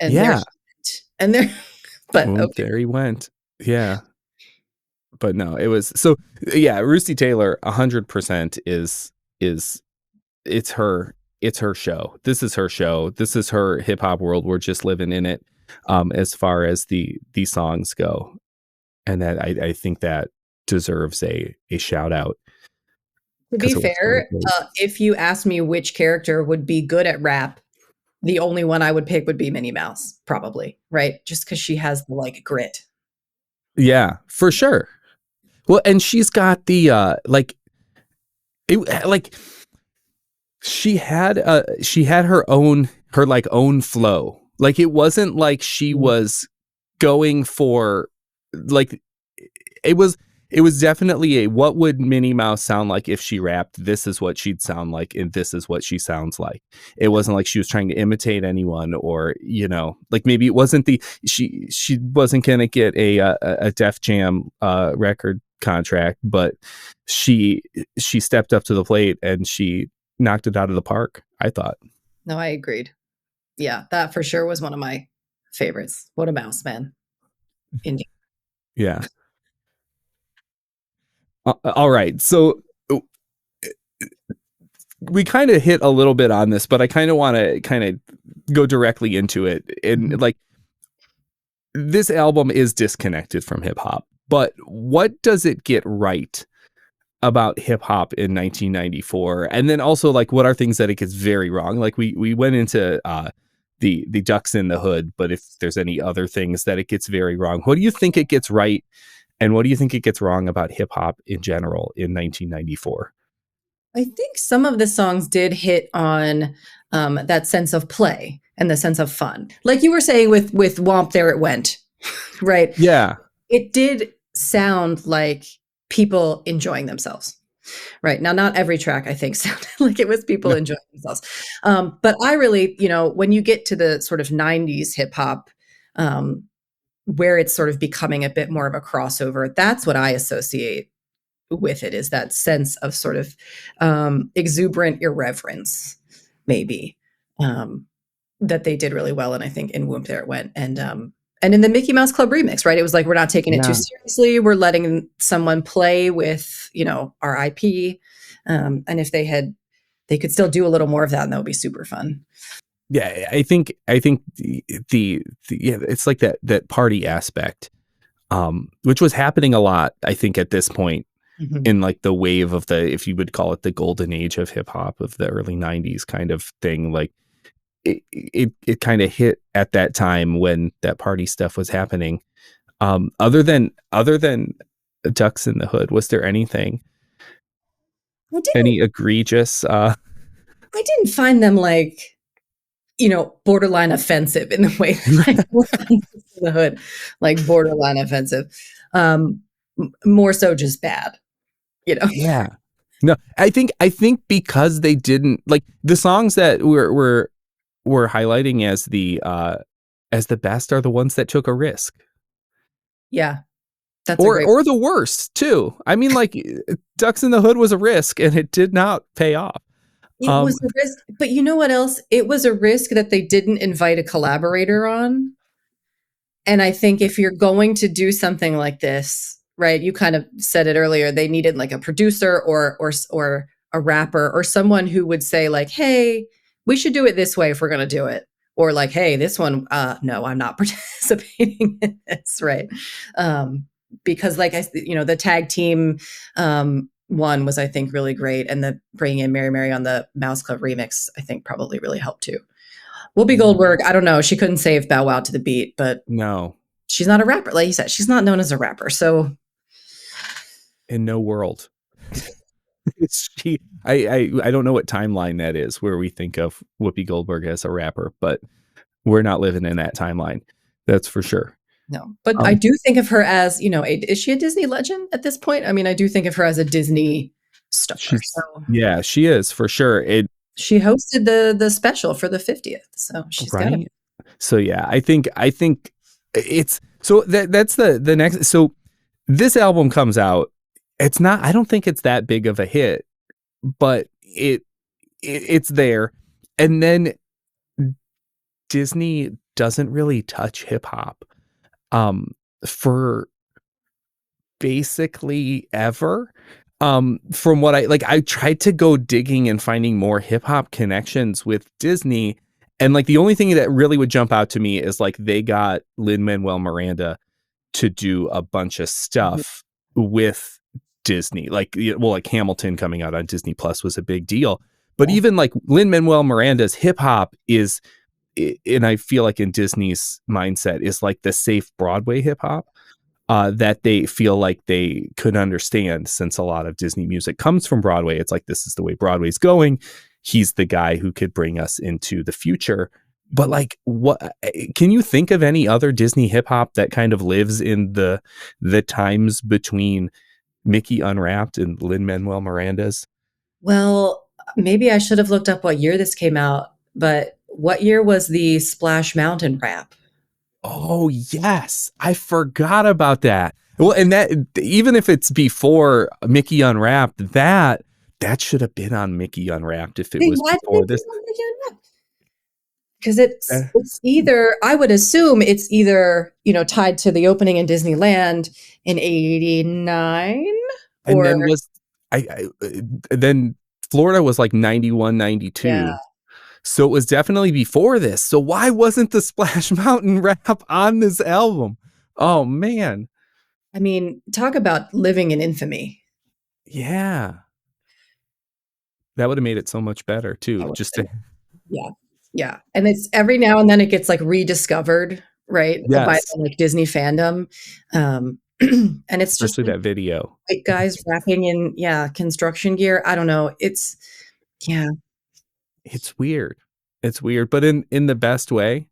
And there Yeah. he went. And there but Boom, okay. there he went. Yeah. But no, it was so yeah, Rusty Taylor 100% is it's her show. This is her show. This is her hip hop world. We're just living in it as far as the songs go. And that I think that deserves a shout out. To be Because it was really fair, great. if you asked me which character would be good at rap, the only one I would pick would be Minnie Mouse, probably, right? Just because she has the like grit. Yeah, for sure. Well, and she's got the she had her own flow. Like it wasn't like she was going for like it was definitely a what would Minnie Mouse sound like if she rapped? This is what she'd sound like, and this is what she sounds like. It wasn't like she was trying to imitate anyone, or like maybe it wasn't she wasn't gonna get a Def Jam record contract, but she stepped up to the plate and she knocked it out of the park, I thought. No, I agreed. Yeah, that for sure was one of my favorites. What a mouse, man. Indeed. Yeah. All right. So we kind of hit a little bit on this, but I kind of want to kind of go directly into it. And like this album is disconnected from hip hop, but what does it get right about hip hop in 1994? And then also like what are things that it gets very wrong? Like we went into the Ducks in the Hood, but if there's any other things that it gets very wrong, what do you think it gets right? And what do you think it gets wrong about hip hop in general in 1994? I think some of the songs did hit on that sense of play and the sense of fun. Like you were saying with Womp, There It Went, right? Yeah. It did sound like people enjoying themselves. Right. Now, not every track, I think, sounded like it was people enjoying themselves. But I really, when you get to the sort of 90s hip hop, where it's sort of becoming a bit more of a crossover, that's what I associate with it, is that sense of sort of exuberant irreverence, maybe, that they did really well. And I think in Whoop There It Went. And in the Mickey Mouse Club remix, right? It was like, we're not taking it too seriously. We're letting someone play with, our IP. And if they could still do a little more of that, and that would be super fun. Yeah, I think the it's like that party aspect, which was happening a lot, I think, at this point in like the wave of the, if you would call it the golden age of hip hop of the early 90s kind of thing. Like it kind of hit at that time when that party stuff was happening. Other than Ducks in the Hood, was there anything, any egregious? I didn't find them like, borderline offensive in the way that the Hood, like borderline offensive. More so just bad, Yeah. No, I think because they didn't like the songs that we're highlighting as the best are the ones that took a risk. Yeah. That's or the worst too. I mean, like Ducks in the Hood was a risk and it did not pay off. It was a risk, but you know what else? It was a risk that they didn't invite a collaborator on. And I think if you're going to do something like this, right, you kind of said it earlier, they needed like a producer or a rapper or someone who would say like, hey, we should do it this way if we're going to do it. Or like, hey, this one, no, I'm not participating in this, right? Because like, the tag team one was, I think, really great. And the bringing in Mary Mary on the Mouse Club remix, I think probably really helped too. Whoopi Goldberg, I don't know. She couldn't save Bow Wow to the Beat, but no, she's not a rapper. Like you said, she's not known as a rapper. So in no world. I don't know what timeline that is where we think of Whoopi Goldberg as a rapper, but we're not living in that timeline. That's for sure. No, but I do think of her as, is she a Disney legend at this point? I mean, I do think of her as a Disney star. Yeah, she is for sure. She hosted the special for the 50th, so she's got it. So yeah, I think it's so that's the next. So this album comes out. It's not. I don't think it's that big of a hit, but it's there. And then Disney doesn't really touch hip hop for basically ever. From what I tried to go digging and finding more hip hop connections with Disney, and like the only thing that really would jump out to me is like they got Lin Manuel Miranda to do a bunch of stuff with Disney, like Hamilton coming out on Disney Plus was a big deal, but Yeah. even like Lin Manuel Miranda's hip hop is, and I feel like in Disney's mindset is like the safe Broadway hip hop. That they feel like they could understand, since a lot of Disney music comes from Broadway. It's like, this is the way Broadway's going. He's the guy who could bring us into the future. But like, what can you think of any other Disney hip hop that kind of lives in the times between Mickey Unwrapped and Lin Manuel Miranda's? Well, maybe I should have looked up what year this came out, but what year was the Splash Mountain rap? Oh yes, I forgot about that. Well, and that, even if it's before Mickey Unwrapped, that should have been on Mickey Unwrapped if it Wait, was why did they before put this. it on Mickey Unwrapped? Because it's Uh, it's either, I would assume it's either, tied to the opening in Disneyland in '89, and or then was then Florida was like 91, ninety yeah. two. So it was definitely before this. So why wasn't the Splash Mountain rap on this album? Oh man. I mean, talk about living in infamy. Yeah. That would have made it so much better too. That would Just have to, been, yeah, yeah. And it's every now and then it gets like rediscovered, right, by yes, like Disney fandom, and it's just especially that video. white guys rapping in, construction gear. I don't know. It's, yeah, It's weird. It's weird, but in the best way,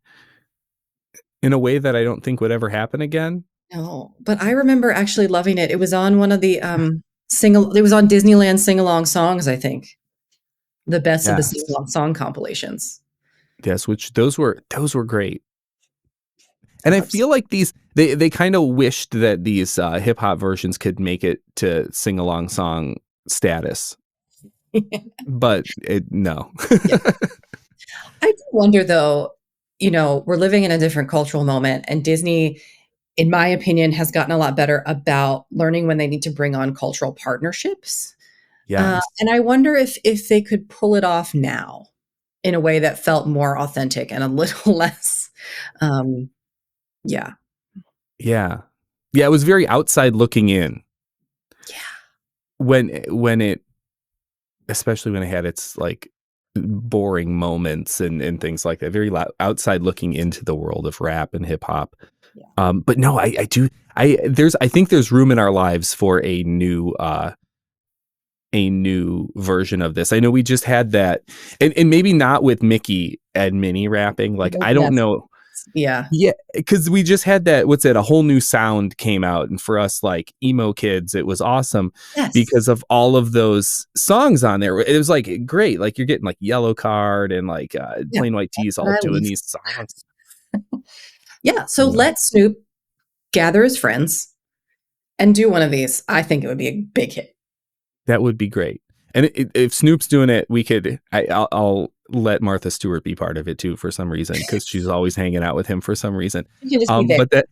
in a way that I don't think would ever happen again. no. But I remember actually loving it. It was on one of the it was on Disneyland sing along songs, I think. The best of the sing Yes. along song compilations. Yes, which those were great. And I Abs- feel like they kind of wished that these hip hop versions could make it to sing along song status, but no. Yeah. I do wonder though, we're living in a different cultural moment, and Disney, in my opinion, has gotten a lot better about learning when they need to bring on cultural partnerships. Yes. And I wonder if they could pull it off now in a way that felt more authentic and a little less, um, yeah, Yeah. Yeah, it was very outside looking in yeah, when it, especially when it had its like boring moments and things like that, very outside looking into the world of rap and hip hop. yeah. But no, I think there's room in our lives for a new version of this. I know we just had that, and maybe not with Mickey and Minnie rapping. Like, I don't Yes, know. yeah, Yeah, because we just had that. What's it? A whole new sound came out, and for us, like emo kids, it was awesome yes, because of all of those songs on there. It was like great. Like you're getting like Yellow Card and like yeah. Plain White That's Tees what all I doing love. these songs. Yeah, so You know, let Snoop gather his friends and do one of these. I think it would be a big hit. that would be great. And if Snoop's doing it, we could. I'll let Martha Stewart be part of it too for some reason because she's always hanging out with him for some reason. You can just be there.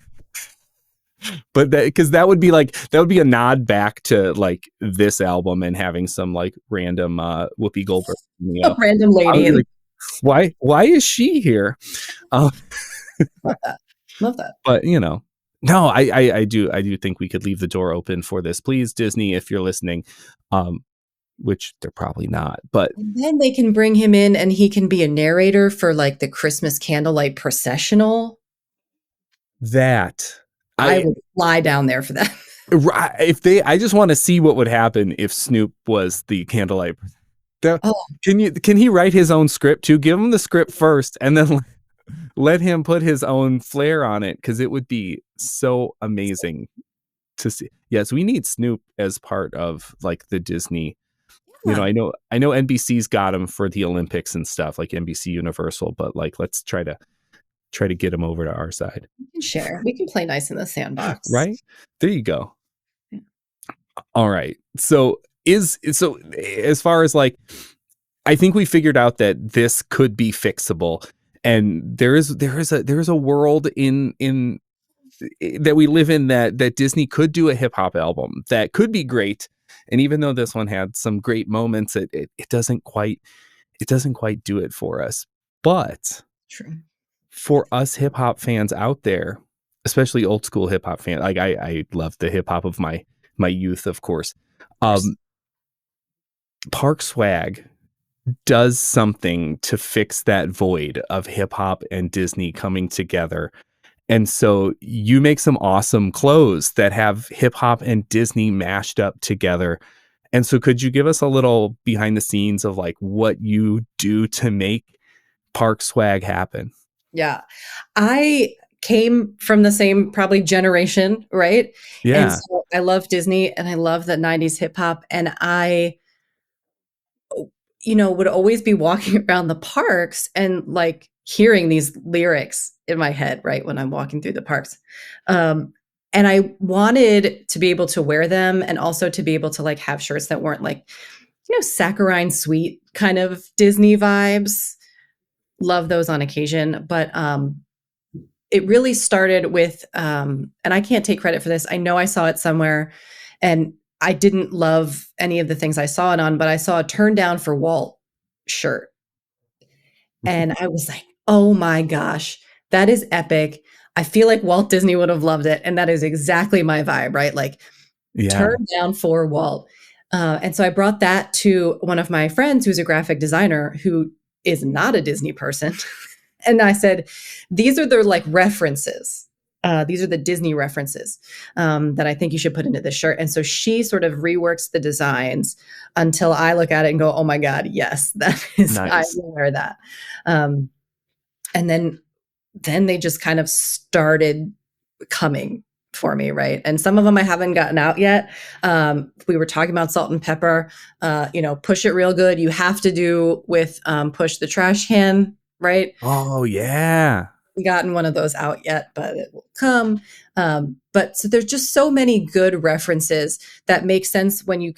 But that because that would be a nod back to like this album and having some like random Whoopi Goldberg. A random I would lady, be and like, why is she here? Uh, love that. Love that. but no, I do think we could leave the door open for this. Please, Disney, if you're listening, which they're probably not, but And then they can bring him in and he can be a narrator for like the Christmas candlelight processional. that I would fly down there for that. I just want to see what would happen if Snoop was the candlelight. Oh, Can he write his own script too? Give him the script first and then let him put his own flair on it, because it would be so amazing to see. Yes, we need Snoop as part of like the Disney. yeah. I know NBC's got him for the Olympics and stuff, like NBC Universal, but like let's try to try to get them over to our side. We can share. We can play nice in the sandbox. Right? There you go. Yeah. All right. So as far as like, I think we figured out that this could be fixable, and there is a world in that we live in that Disney could do a hip hop album that could be great. And even though this one had some great moments, it doesn't quite do it for us. But True. For us hip hop fans out there, especially old school hip hop fans, like I love the hip hop of my youth, of course. Park Swag does something to fix that void of hip hop and Disney coming together. And so you make some awesome clothes that have hip hop and Disney mashed up together. And so could you give us a little behind the scenes of like what you do to make Park Swag happen? Yeah. I came from the same probably generation, right? Yeah. And so I love Disney and I love the 90s hip hop. And I, would always be walking around the parks and like hearing these lyrics in my head, right? When I'm walking through the parks. And I wanted to be able to wear them and also to be able to like have shirts that weren't like, saccharine sweet kind of Disney vibes. Love those on occasion. But it really started with, and I can't take credit for this. I know I saw it somewhere and I didn't love any of the things I saw it on, but I saw a Turndown for Walt shirt. And I was like, oh my gosh, that is epic. I feel like Walt Disney would have loved it. And that is exactly my vibe, right? Like Turndown for Walt. And so I brought that to one of my friends who's a graphic designer who is not a Disney person. And I said, these are the like references. These are the Disney references that I think you should put into this shirt. And so she sort of reworks the designs until I look at it and go, oh my God, yes, that is, nice. I will wear that. And then they just kind of started coming for me, right? And some of them I haven't gotten out yet. We were talking about Salt and Pepper, Push It Real Good. You have to do with Push the Trash Can, right? Oh, yeah. We gotten one of those out yet, but it will come. But so there's just so many good references that make sense when you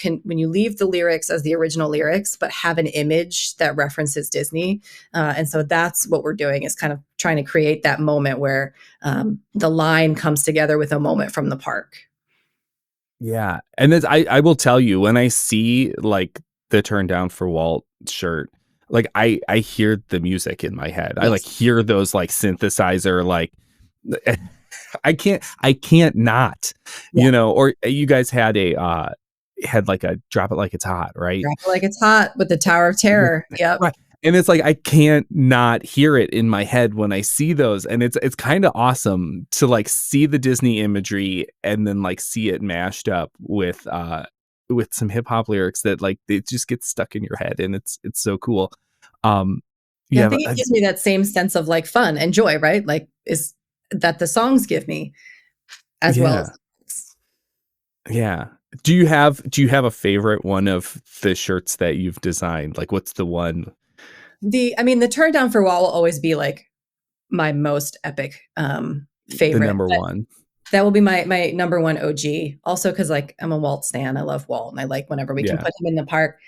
leave the lyrics as the original lyrics, but have an image that references Disney. And so that's what we're doing, is kind of trying to create that moment where the line comes together with a moment from the park. Yeah. And I will tell you, when I see like the Turndown for Walt shirt, like I hear the music in my head. Yes. I like hear those like synthesizer, like I can't not, or you guys had like a Drop It Like It's Hot, right? Drop It Like It's Hot with the Tower of Terror. Yep. Right. And it's like, I can't not hear it in my head when I see those. And it's kind of awesome to like see the Disney imagery and then like see it mashed up with some hip hop lyrics that like it just gets stuck in your head, and it's so cool. I think it gives me that same sense of like fun and joy, right? Like is that the songs give me as well as. Yeah. Do you have a favorite one of the shirts that you've designed? Like what's the one? The Turndown for Walt will always be like my most epic favorite. The number one. That will be my number one OG. Also, because like I'm a Walt stan. I love Walt, and I like whenever we can put him in the park.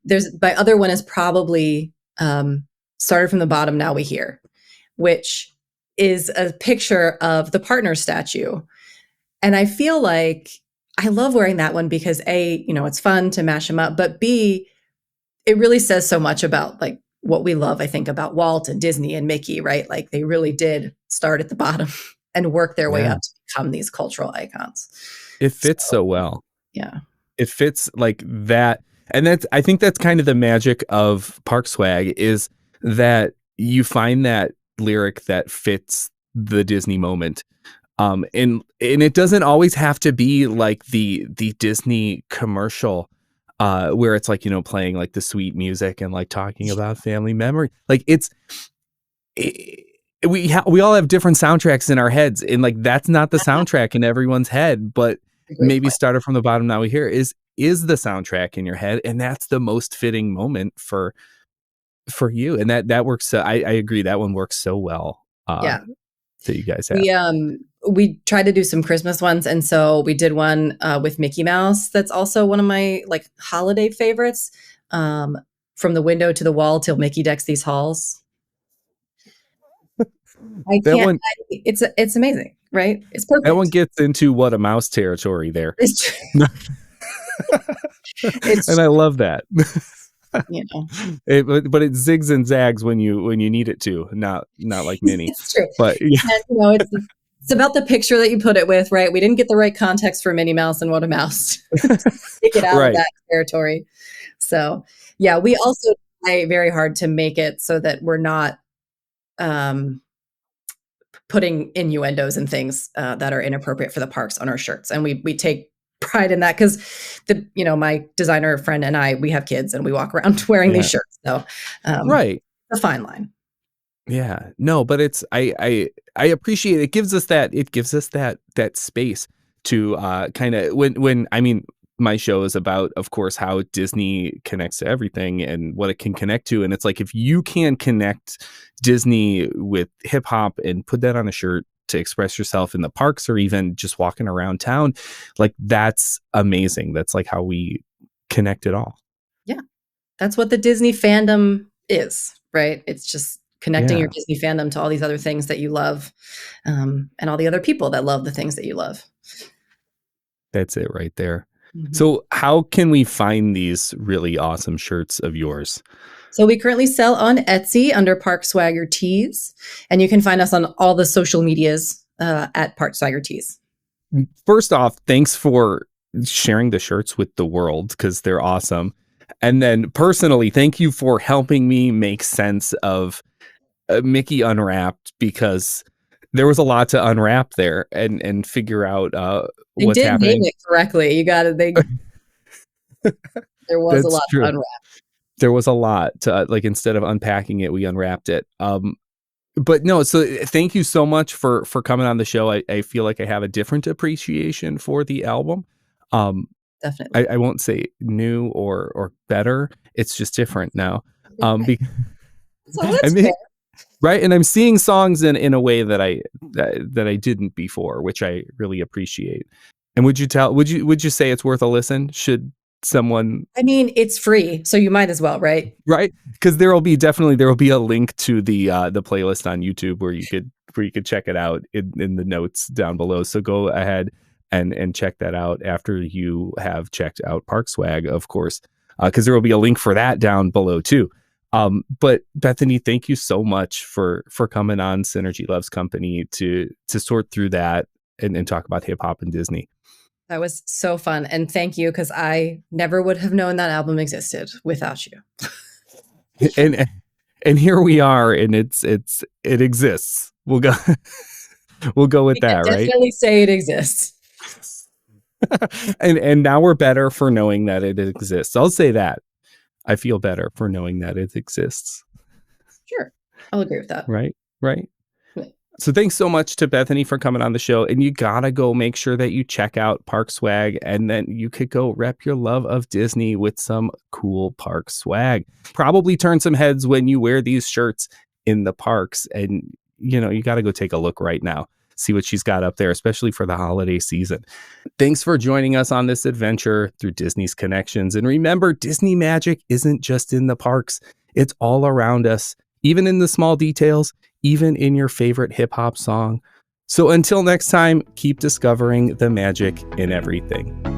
There's my other one is probably Started From the Bottom, Now We Hear, which is a picture of the partner statue. And I feel like I love wearing that one because A, it's fun to mash them up, but B, it really says so much about like what we love, I think, about Walt and Disney and Mickey, right? Like they really did start at the bottom and work their way up to become these cultural icons. It fits so well. Yeah. It fits like that. And I think that's kind of the magic of Park Swag, is that you find that lyric that fits the Disney moment. And it doesn't always have to be like the Disney commercial where it's like, playing like the sweet music and like talking about family memory. Like we all have different soundtracks in our heads, and like that's not the soundtrack in everyone's head, but maybe Started From the Bottom, Now We Hear is the soundtrack in your head, and that's the most fitting moment for you, and that works. I agree, that one works so well. Yeah. that you guys have? We tried to do some Christmas ones, and so we did one with Mickey Mouse. That's also one of my like holiday favorites. From the window to the wall till Mickey decks these halls. I That can't. one, It's amazing, right? It's that one perfect. gets into what a mouse territory there. It's And I love that. you know, But it zigs and zags when you need it to, not like Minnie. it's true. But yeah, And, it's about the picture that you put it with, right? We didn't get the right context for Minnie Mouse and What a Mouse. Take it out right. of that territory. So yeah, we also try very hard to make it so that we're not putting innuendos and things that are inappropriate for the parks on our shirts, and we take pride in that because my designer friend and I, we have kids and we walk around wearing these shirts, so Right. a fine line. Yeah, no, but it's I appreciate it. It gives us that space to kind of when I mean my show is about, of course, how Disney connects to everything and what it can connect to, and it's like if you can connect Disney with hip hop and put that on a shirt to express yourself in the parks or even just walking around town, like that's amazing. That's like how we connect it all. Yeah, that's what the Disney fandom is, right? It's just connecting your Disney fandom to all these other things that you love, and all the other people that love the things that you love. That's it right there. Mm-hmm. So how can we find these really awesome shirts of yours? So we currently sell on Etsy under Park Swagger Tees, and you can find us on all the social medias at Park Swagger Tees. First off, thanks for sharing the shirts with the world because they're awesome. And then personally, thank you for helping me make sense of Mickey Unwrapped, because there was a lot to unwrap there and figure out what's happening. They did name it correctly. You got it. There was a lot to unwrap. There was a lot to like, instead of unpacking it, we unwrapped it. But no, so thank you so much for coming on the show. I feel like I have a different appreciation for the album. Definitely. I won't say new or better. It's just different now. So that's fair. Right, and I'm seeing songs in a way that I didn't before, which I really appreciate. And would you say it's worth a listen? Should someone? I mean, it's free, so you might as well, right? Right, because there will be a link to the playlist on YouTube where you could check it out in the notes down below. So go ahead and check that out after you have checked out Park Swag, of course, because there will be a link for that down below too. But Bethany, thank you so much for coming on Synergy Loves Company to sort through that and talk about hip hop and Disney. That was so fun. And thank you, because I never would have known that album existed without you. and here we are, and it exists. We'll go with that, right? Definitely say it exists. and now we're better for knowing that it exists. I'll say that. I feel better for knowing that it exists. Sure. I'll agree with that. Right. So thanks so much to Bethany for coming on the show. And you gotta go make sure that you check out Park Swag, and then you could go rep your love of Disney with some cool park swag. Probably turn some heads when you wear these shirts in the parks. And, you gotta go take a look right now. See what she's got up there, especially for the holiday season. Thanks for joining us on this adventure through Disney's connections. And remember, Disney magic isn't just in the parks. It's all around us, even in the small details, even in your favorite hip hop song. So until next time, keep discovering the magic in everything.